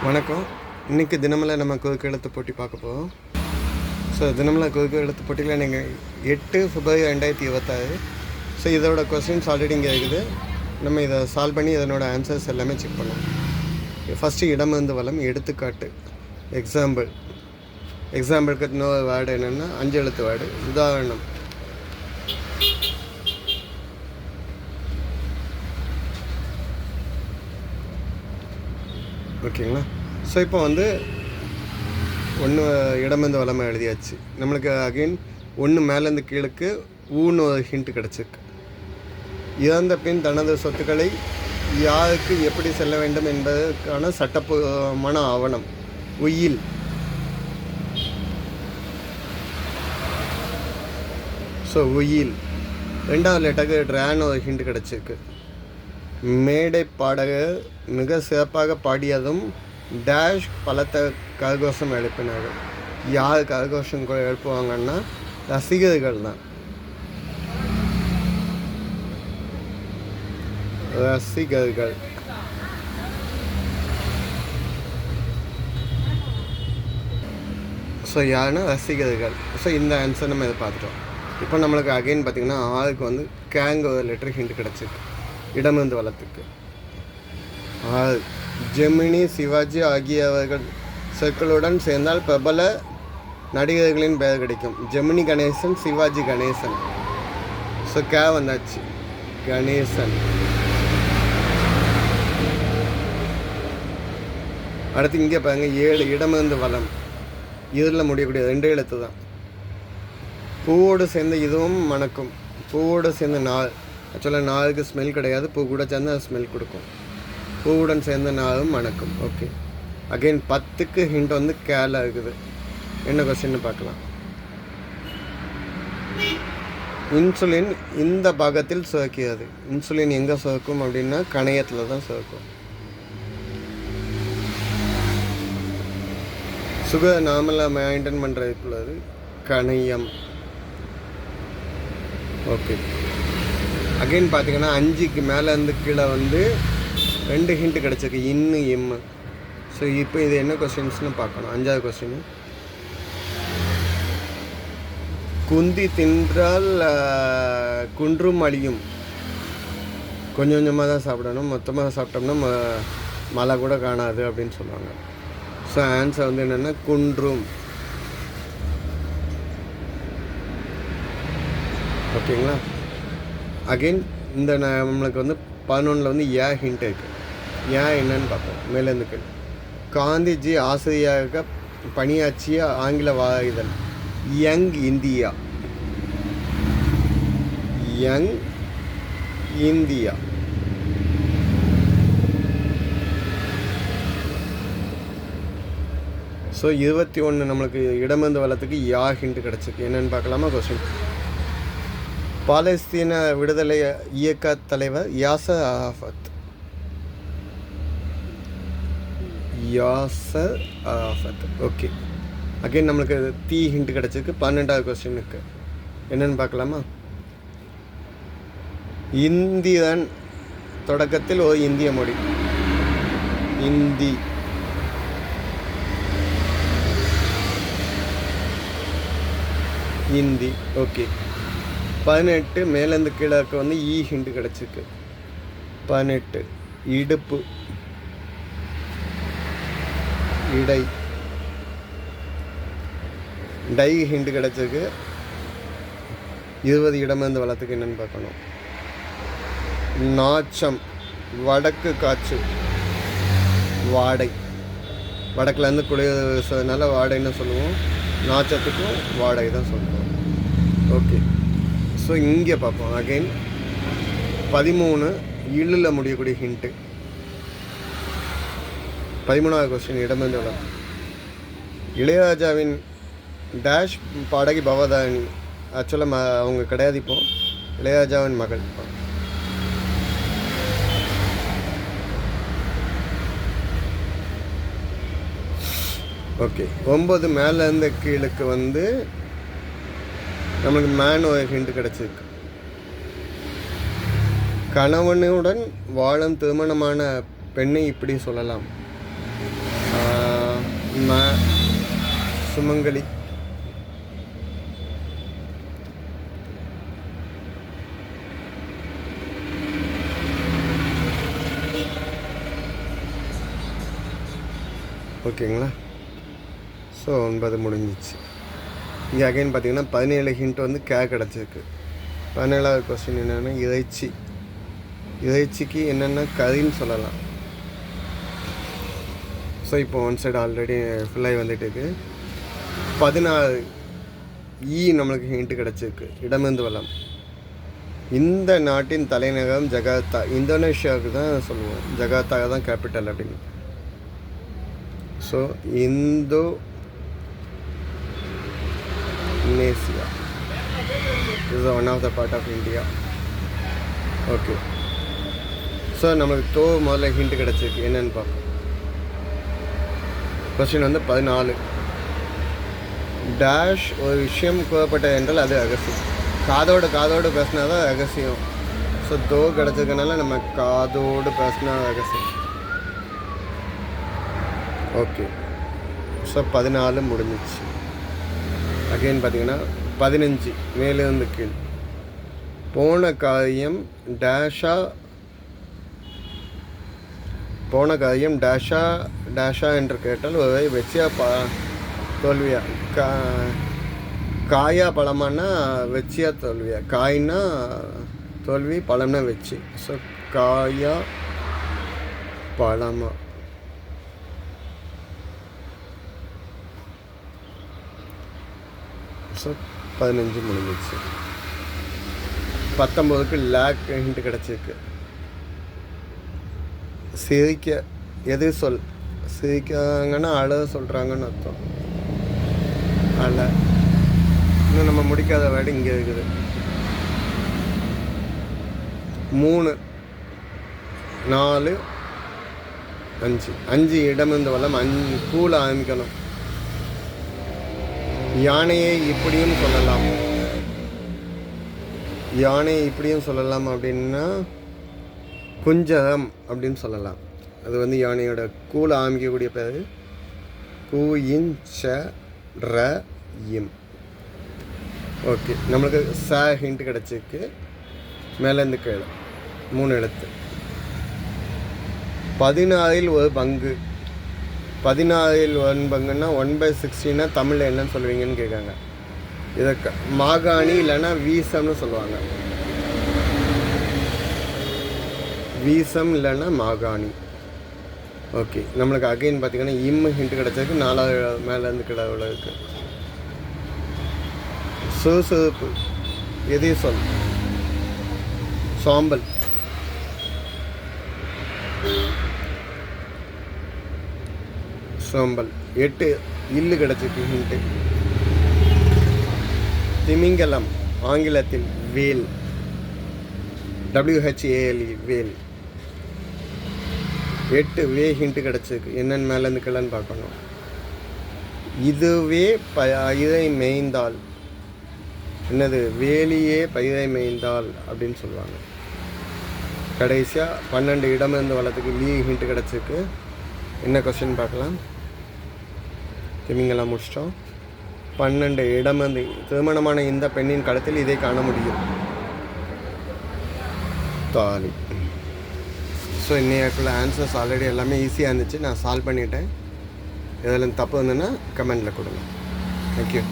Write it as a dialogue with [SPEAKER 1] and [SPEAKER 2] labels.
[SPEAKER 1] வணக்கம். இன்றைக்கி தினமலை நம்ம குறுக்கு எழுத்து போட்டி பார்க்க போகிறோம். ஸோ தினமலை குறுக்கு எழுத்து போட்டியில் நீங்கள் 8 February 2026. ஸோ இதோட கொஸ்டின்ஸ் ஆல்ரெடி இங்கே இருக்குது. நம்ம இதை சால்வ் பண்ணி இதனோட ஆன்சர்ஸ் எல்லாமே செக் பண்ணோம். ஃபஸ்ட்டு இடமிருந்து வளம், எடுத்துக்காட்டு, எக்ஸாம்பிளுக்கு இன்னொரு வேர்டு என்னென்னா 5 எழுத்து வேர்டு. உதாரணம், ஓகேங்களா. ஸோ இப்போ ஒன்று இடமிருந்து வளமாக எழுதியாச்சு. நம்மளுக்கு அகெயின் ஒன்று மேலேருந்து கீழுக்கு ஊன்னு ஒரு ஹிண்ட் கிடச்சிருக்கு. இறந்த பின் தனது சொத்துக்களை யாருக்கு எப்படி செல்ல வேண்டும் என்பதற்கான சட்டப்பூர்வமான ஆவணம் உயில். ஸோ உயில். ரெண்டாவது லெட்டருக்கு ட்ரான்னு ஒரு ஹிண்ட் கிடச்சிருக்கு. மேடை பாடகர் மிக சிறப்பாக பாடியதும் டேஷ் பலத்த கரகோஷம் எழுப்பினார்கள். யார் கரகோஷம் எழுப்புவாங்கன்னா ரசிகர்கள் தான். ரசிகர்கள். ஸோ யாருன்னா ரசிகர்கள். ஸோ இந்த ஆன்சர் நம்ம இதை பார்த்துட்டோம். இப்போ நம்மளுக்கு அகைன் பார்த்திங்கன்னா ஆளுக்கு கேங்க ஒரு லெட்டர் ஹிண்ட் கிடச்சிருக்கு இடமிருந்து வளத்துக்கு. ஜெமினி, சிவாஜி ஆகியவர்கள் சொற்களுடன் சேர்ந்தால் பிரபல நடிகர்களின் பெயர் கிடைக்கும். ஜெமினி கணேசன், சிவாஜி கணேசன். ஸோ வந்தாச்சு, கணேசன். அடுத்து இங்கே பாருங்க, 7 இடமிருந்து வளம். இதில் முடியக்கூடிய 2 எழுத்து தான். பூவோடு சேர்ந்த இதுவும் மணக்கும். பூவோடு சேர்ந்த நாள். ஆக்சுவலாக நாளுக்கு ஸ்மெல் கிடையாது, பூ கூட சேர்ந்து அது ஸ்மெல் கொடுக்கும். பூவுடன் சேர்ந்த நாளும் மணக்கும். ஓகே, அகெயின் 10க்கு ஹிண்ட் கேல இருக்குது. என்ன கொஸ்டின்னு பார்க்கலாம். இன்சுலின் இந்த பாகத்தில் சுரக்கிறது. இன்சுலின் எங்கே சுரக்கும் அப்படின்னா கணையத்தில் தான் சுரக்கும். சுகர் நார்மலாக மெயின்டைன் பண்ணுறதுக்குள்ளது கணையம். ஓகே, அகெயின் பார்த்தீங்கன்னா 5க்கு மேலேருந்து கீழே 2 ஹிண்ட் கிடச்சிருக்கு, இன்னு எம்மு. ஸோ இப்போ இது என்ன கொஸ்டின்ஸ்னு பார்க்கணும். 5வது கொஸ்டின், குந்தி தின்றால் குன்றும் அழியும். கொஞ்சம் கொஞ்சமாக தான் சாப்பிடணும், மொத்தமாக சாப்பிட்டோம்னா மழை கூட காணாது அப்படின்னு சொல்லுவாங்க. ஸோ ஆன்சர் என்னென்னா குன்றும். ஓகேங்களா. அகெயின் இந்த நம்மளுக்கு 11ல் ஏ ஹிண்ட் இருக்குது. ஏன் என்னன்னு பார்ப்போம். மேலேருந்து கேள்வி, காந்திஜி ஆசிரியராக பணியாற்றிய ஆங்கில வார young India. Young India. So 21 நம்மளுக்கு இடமிருந்து வளத்துக்கு யா ஹிண்ட் கிடச்சிருக்கு. என்னென்னு பார்க்கலாமா கொஸ்டின். பாலஸ்தீன விடுதலை இயக்க தலைவர் Yasar Arafat. Yasar Arafat. Okay, again நம்மளுக்கு தீ ஹிண்ட் கிடச்சிருக்கு. 12வது கொஸ்டினுக்கு என்னென்னு பார்க்கலாமா. இந்தியன் தொடக்கத்தில் ஒரு இந்திய மொழி. இந்தி. இந்தி. ஓகே, 18 மேலேருந்து கீழக்கு ஈ ஹிண்ட் கிடச்சிருக்கு. 18 இடுப்பு, இடை. டை ஹிண்ட் கிடச்சிருக்கு. 20 இடமிருந்து வளத்துக்கு என்னென்னு பார்க்கணும். நாச்சம், வடக்கு காற்று, வாடை. வடக்குலேருந்து குளிர்றதுனால வாடைன்னு சொல்லுவோம். நாச்சத்துக்கும் வாடகை தான் சொல்லுவோம். ஓகே, ஸோ இங்கே பார்ப்போம். அகெயின் 13 இழுல முடியக்கூடிய ஹிண்ட்டு. 13வது கொஸ்டின் இடமிருந்து வளம். இளையராஜாவின் டேஷ் பாடகி பவதானி. ஆக்சுவலாக அவங்க கிடையாது, இப்போ இளையராஜாவின் மகள். ஓகே, 9 மேலேருந்து கீழுக்கு நம்மளுக்கு மேன் ஒரு ஹிண்ட் கிடச்சிருக்கு. கணவனுடன் வாழும் திருமணமான பெண்ணை இப்படி சொல்லலாம். ம சுமங்கலி. ஓகேங்களா? ஸோ 9 முடிஞ்சிச்சு. இங்கே அகைன் பார்த்தீங்கன்னா 17 ஹிண்ட் வந்து கிடச்சிருக்கு. 17வது கொஸ்டின் என்னென்னா இறைச்சி. இறைச்சிக்கு என்னென்னா கறின்னு சொல்லலாம். ஸோ இப்போ ஒன் சைடு ஆல்ரெடி ஃபுல்லாகி வந்துட்டு இருக்கு. 14 நம்மளுக்கு ஹிண்ட்டு கிடச்சிருக்கு. இடமிருந்து வளம். இந்த நாட்டின் தலைநகரம் ஜகார்த்தா. இந்தோனேஷியாவுக்கு தான் சொல்லுவோம், ஜகார்த்தா தான் கேபிட்டல் அப்படின்னு. So Indonesia is one of the part of India. Okay. So நம்மளுக்கு முதல்ல ஹிண்ட்டு கிடச்சிருக்கு. என்னென்னு பார்ப்போம். கொஸ்டின் வந்து 14. டேஷ் ஒரு விஷயம் கூறப்பட்டது என்றால் அது ரகசியம். காதோடு பேசினா தான் ரகசியம். ஸோ கிடச்சிருக்கனால நம்ம காதோடு பேசினா ரகசியம். ஓகே. ஸோ 14 முடிஞ்சிச்சு. அகைன் பார்த்தீங்கன்னா 15 மேலேருந்து கீழ். போன காரியம் டேஷா என்று கேட்டால் ஒரு வெச்சியா தோல்வியா, காயா பழமானா வெச்சியா தோல்வியா, காய்னா தோல்வி, பழம்னா வெச்சி. ஸோ காயா பழமா. ஸோ 15 முடிஞ்சிச்சு. 19க்கு லேக் ஹிண்ட் கிடச்சிருக்கு. சிரிக்க எது சொல். சிரிக்காங்கன்னா அழ சொல்கிறாங்கன்னு அர்த்தம். அழ. இன்னும் நம்ம முடிக்காத வேர்டு இங்கே இருக்குது. 3 4 5 இடமிருந்து வளம். 5 கூல ஆரம்பிக்கணும். யானையை இப்படியும் சொல்லலாம் அப்படின்னா குஞ்சரம் அப்படின்னு சொல்லலாம். அது வந்து யானையோட கூல ஆரம்பிக்கக்கூடிய பேர். குயின்சரயம். ஓகே. நம்மளுக்கு ஹிண்ட் கிடச்சிருக்கு. மேலேருந்து கீழே 3 எழுத்து. 16 ஒரு பங்கு. 16 1 பங்குன்னா 1/16 தமிழில் என்னன்னு சொல்லுவீங்கன்னு கேட்காங்க. இதை மாகாணி இல்லைன்னா வீசம்னு சொல்லுவாங்க. வீசம் இல்லைன்னா மாகாணி. ஓகே. நம்மளுக்கு அகைன் பார்த்தீங்கன்னா ஹிண்ட் கிடச்சிருக்கு. 4வது மேலேருந்து கீழே இருக்கு. சுறுசுறுப்பு எதே சொல். சாம்பல். சோம்பல். 8 இல்லு கிடச்சிருக்கு ஹிண்ட்டு. திமிங்கலம் ஆங்கிலத்தில் வேல். WHALE வேல். 8 ஹிண்ட்டு கிடச்சிருக்கு. என்னென்னு மேலேருந்து கிளன்னு பார்க்கணும். இதுவே பயிரை மேய்ந்தால். என்னது? வேலியே பயிரை மேய்ந்தால் அப்படின்னு சொல்லுவாங்க. கடைசியாக 12 இடமிருந்து வளத்துக்கு ஹிண்ட்டு கிடச்சிருக்கு. என்ன கொஸ்டின் பார்க்கலாம். திமிங்கலாம் முடிச்சிட்டோம். 12 இடமிருந்து திருமணமான இந்த பெண்ணின் கடத்தில் இதை காண முடியும். தாலி. ஸோ இன்னைக்குள்ள ஆன்சர்ஸ் ஆல்ரெடி எல்லாமே ஈஸியாக இருந்துச்சு. நான் சால்வ் பண்ணிட்டேன். இதில் தப்பு இருந்ததுன்னா கமெண்டில் கொடுங்க. தேங்க்யூ.